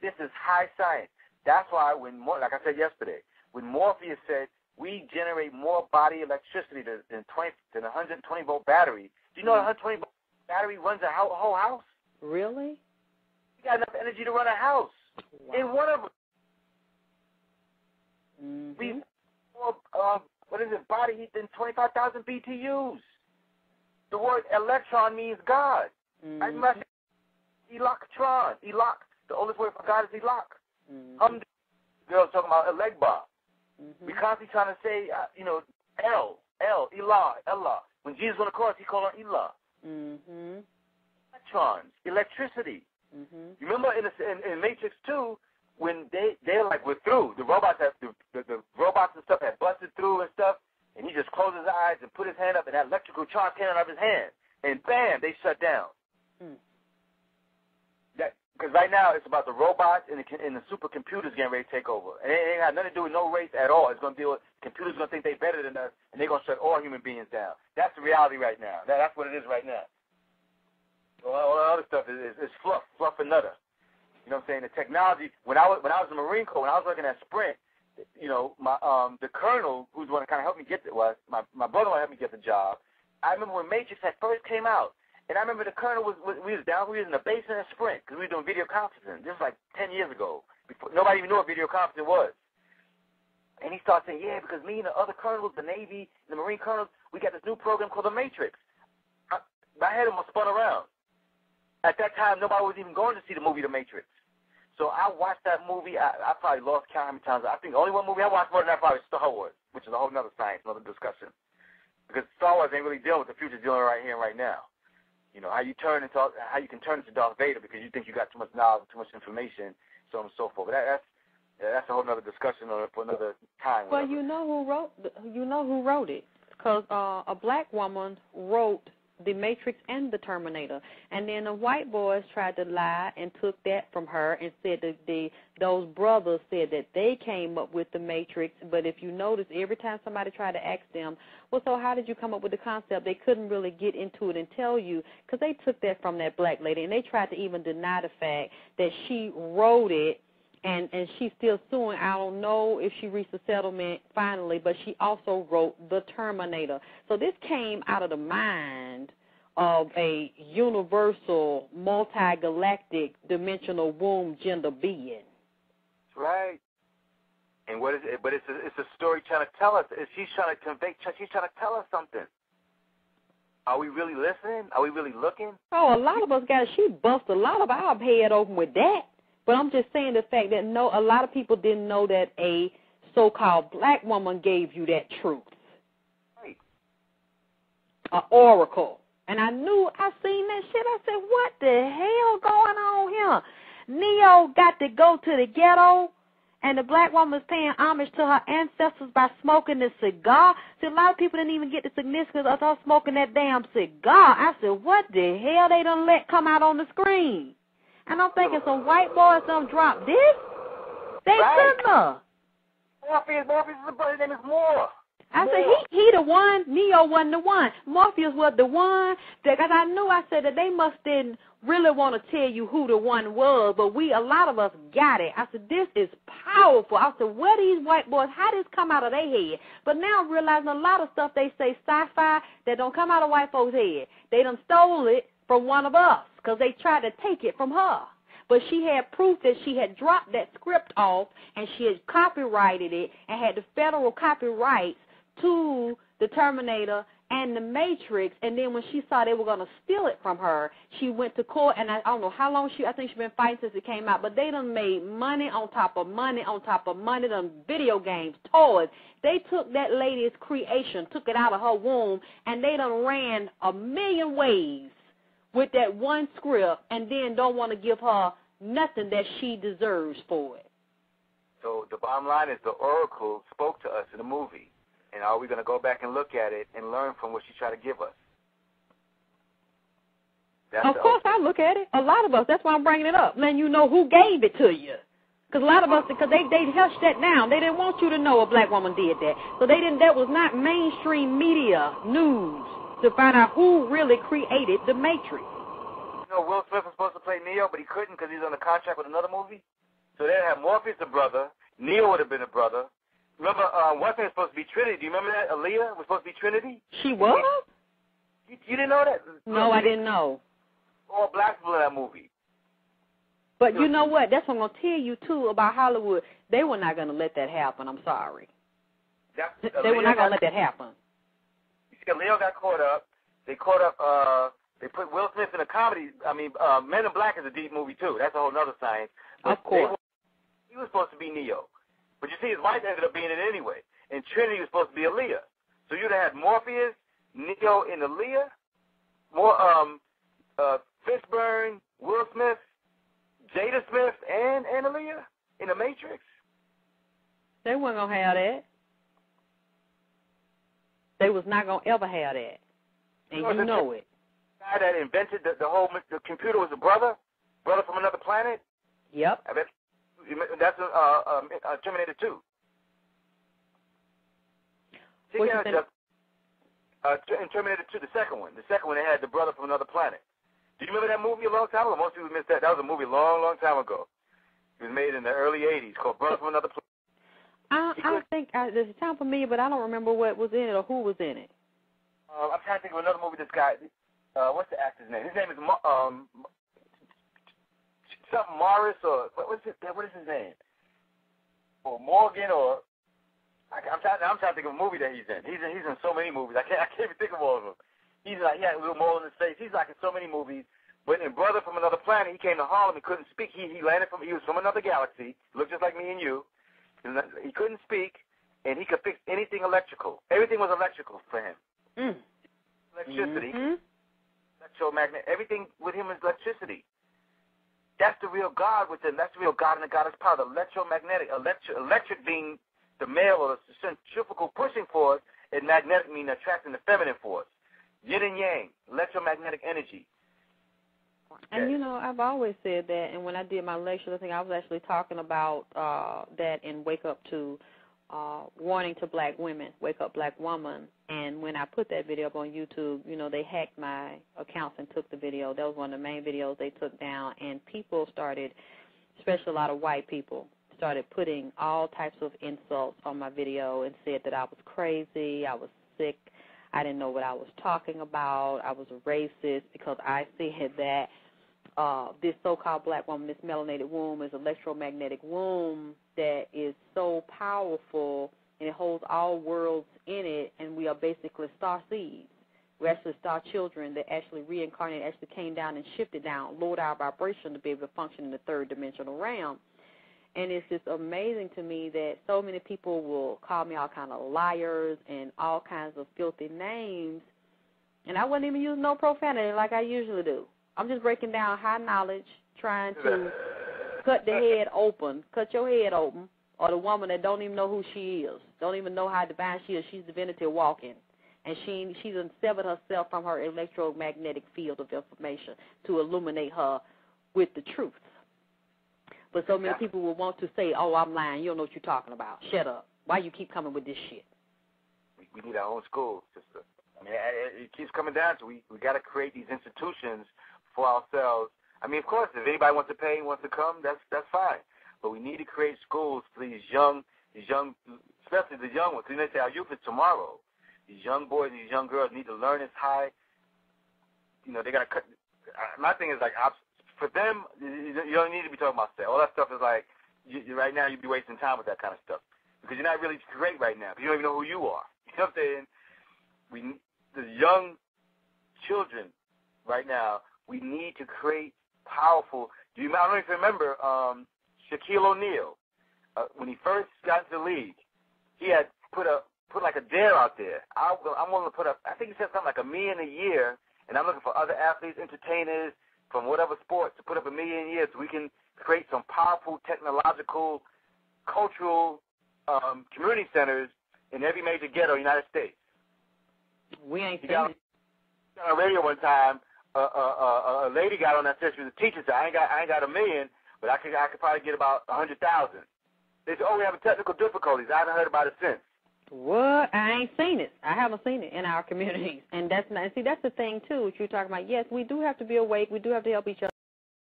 This is high science. That's why like I said yesterday, when Morpheus said we generate more body electricity than a 120-volt battery, do you know a 120-volt battery runs a whole house? Really? You got enough energy to run a house. Wow. In one of them. Mm-hmm. Body heat than 25,000 BTUs. The word electron means God. Mm-hmm. I must Electron. The oldest word for God is Elok. Mm-hmm. Girls talking about Elegba. Mm-hmm. We constantly trying to say, Allah. When Jesus went across, he called on Elah. Mm-hmm. Electrons, electricity. Mm-hmm. You remember in Matrix 2, when they're like, we're through. The robots the robots and stuff had busted through and stuff, and he just closed his eyes and put his hand up, and that electrical charge came out of his hand, and bam, they shut down. Because right now it's about the robots and the supercomputers getting ready to take over. And it ain't got nothing to do with no race at all. It's going to deal with computers going to think they're better than us, and they're going to shut all human beings down. That's the reality right now. That's what it is right now. All the other stuff is fluff and nutter. You know what I'm saying? The technology. When I was in the Marine Corps, when I was working at Sprint, the colonel who's the one that kind of helped me get my brother-in-law helped me get the job. I remember when Matrix had first came out. And I remember the colonel we was in the basement at Sprint because we were doing video conferencing. This was like 10 years ago. Nobody even knew what video conferencing was. And he started saying, yeah, because me and the other colonels, the Navy, the Marine colonels, we got this new program called the Matrix. My head almost spun around. At that time, nobody was even going to see the movie The Matrix. So I watched that movie. I probably lost count how many times. I think the only one movie I watched more than that probably was Star Wars, which is a whole other science, another discussion. Because Star Wars ain't really dealing with the future, dealing right here and right now. You know, how you can turn into Darth Vader because you think you got too much knowledge, too much information, so on and so forth. But that's a whole other discussion for another time. Well, you know who wrote it, because a black woman wrote The Matrix and The Terminator, and then the white boys tried to lie and took that from her and said that those brothers said that they came up with The Matrix. But if you notice, every time somebody tried to ask them, well, so how did you come up with the concept, they couldn't really get into it and tell you, because they took that from that black lady, and they tried to even deny the fact that she wrote it, and she's still suing. I don't know if she reached a settlement finally, but she also wrote The Terminator. So this came out of the mind of a universal, multi-galactic, dimensional womb gender being. That's right. And what is it? But it's a story trying to tell us. She's trying to convey. She's trying to tell us something. Are we really listening? Are we really looking? Oh, a lot of us she busted a lot of our head open with that. But I'm just saying the fact that a lot of people didn't know that a so-called black woman gave you that truth. Right. An oracle. And I seen that shit. I said, what the hell going on here? Neo got to go to the ghetto, and the black woman's paying homage to her ancestors by smoking the cigar. See, a lot of people didn't even get the significance of her smoking that damn cigar. I said, what the hell they done let come out on the screen? And I'm thinking some white boys done dropped this? They couldn't have. Morpheus' brother's name is Moore. I said, he the one. Neo wasn't the one. Morpheus was the one. Because I said that they must didn't really want to tell you who the one was, but a lot of us got it. I said, this is powerful. I said, where these white boys, how this come out of their head? But now I'm realizing a lot of stuff they say sci-fi that don't come out of white folks' head. They done stole it from one of us because they tried to take it from her. But she had proof that she had dropped that script off and she had copyrighted it and had the federal copyrights to the Terminator and the Matrix, and then when she saw they were going to steal it from her, she went to court, and I don't know how long I think she's been fighting since it came out, but they done made money on top of money on top of money, done video games, toys. They took that lady's creation, took it out of her womb, and they done ran a million ways with that one script, and then don't want to give her nothing that she deserves for it. So the bottom line is the Oracle spoke to us in the movie. And are we going to go back and look at it and learn from what she tried to give us? Of course I look at it. A lot of us. That's why I'm bringing it up. Letting you know who gave it to you. Because a lot of us, because they hushed that down. They didn't want you to know a black woman did that. So that was not mainstream media news to find out who really created the Matrix. You know, Will Smith was supposed to play Neo, but he couldn't because he's on a contract with another movie? So they'd have Morpheus a brother. Neo would have been a brother. Remember, one thing was supposed to be Trinity. Do you remember that? Aaliyah was supposed to be Trinity. She was? You didn't know that? No, I didn't know. All black people in that movie. But you know what? That's what I'm going to tell you, too, about Hollywood. They were not going to let that happen. I'm sorry. They were not going to let that happen. You see, Leo got caught up. They caught up, they put Will Smith in a comedy. I mean, Men in Black is a deep movie, too. That's a whole other science. But of course. He was supposed to be Neo. But you see, his wife ended up being it anyway. And Trinity was supposed to be Aaliyah. So you'd have had Morpheus, Neo, and Aaliyah. More, Fishburne, Will Smith, Jada Smith, and Aaliyah in the Matrix. They weren't going to have that. They was not going to ever have that. And you know it. The guy that invented the computer was a brother from another planet? Yep. I bet that's Terminator 2. In Terminator 2, the second one. The second one, they had the brother from another planet. Do you remember that movie a long time ago? Most people missed that. That was a movie a long, long time ago. It was made in the early 80s called Brother from Another Planet. I think there's a sound familiar, but I don't remember what was in it or who was in it. I'm trying to think of another movie this guy, what's the actor's name? His name is something Morris or, what is his name? Or Morgan or, I'm trying to think of a movie that he's in. He's in so many movies. I can't even think of all of them. He's like, he had a little mole in his face. He's like in so many movies. But in Brother from Another Planet, he came to Harlem. He couldn't speak. He was from another galaxy. Looked just like me and you. He couldn't speak, and he could fix anything electrical. Everything was electrical for him. Electricity, electromagnet. Everything with him is electricity. That's the real God within. That's the real God and the goddess power. The electromagnetic, electric being the male or the centrifugal pushing force, and magnetic meaning attracting the feminine force. Yin and yang, electromagnetic energy. And, you know, I've always said that, and when I did my lecture, I think I was actually talking about that in Wake Up to Warning to Black Women, Wake Up Black Woman. And when I put that video up on YouTube, you know, they hacked my accounts and took the video. That was one of the main videos they took down, and people started, especially a lot of white people, started putting all types of insults on my video and said that I was crazy, I was sick, I didn't know what I was talking about, I was a racist because I said that this so-called black woman, this melanated womb, is an electromagnetic womb that is so powerful and it holds all worlds in it, and we are basically star seeds. We're actually star children that actually reincarnated, actually came down and shifted down, lowered our vibration to be able to function in the third dimensional realm. And it's just amazing to me that so many people will call me all kind of liars and all kinds of filthy names, and I wasn't even using no profanity like I usually do. I'm just breaking down high knowledge, trying to cut the head open, cut your head open, or the woman that don't even know who she is, don't even know how divine she is. She's divinity walking, and she's severed herself from her electromagnetic field of information to illuminate her with the truth. But so many people will want to say, oh, I'm lying. You don't know what you're talking about. Shut up. Why you keep coming with this shit? We need our own school, sister. I mean, it keeps coming down to we got to create these institutions for ourselves. I mean, of course, if anybody wants to pay, wants to come, that's fine. But we need to create schools for these young, especially the young ones. Because they say our youth is tomorrow. These young boys, these young girls need to learn this high. You know, they got to cut. My thing is like, for them, you don't need to be talking about sex. All that stuff is like, right now you'd be wasting time with that kind of stuff. Because you're not really great right now. Because you don't even know who you are. You know what I'm saying? The young children right now, we need to create powerful. I don't know if you remember Shaquille O'Neal. When he first got into the league, he had put like a dare out there. I'm willing to put up, I think he said something like $1 million a year, and I'm looking for other athletes, entertainers, from whatever sport to put up $1 million a year so we can create some powerful technological, cultural community centers in every major ghetto in the United States. We ain't seen it. On the radio one time, a lady got on that said she was a teacher, said, I ain't got $1 million, but I could probably get about 100,000. They said, oh, we're having technical difficulties. I haven't heard about it since. What? I ain't seen it. I haven't seen it in our communities. And that's the thing, too, what you're talking about. Yes, we do have to be awake. We do have to help each other.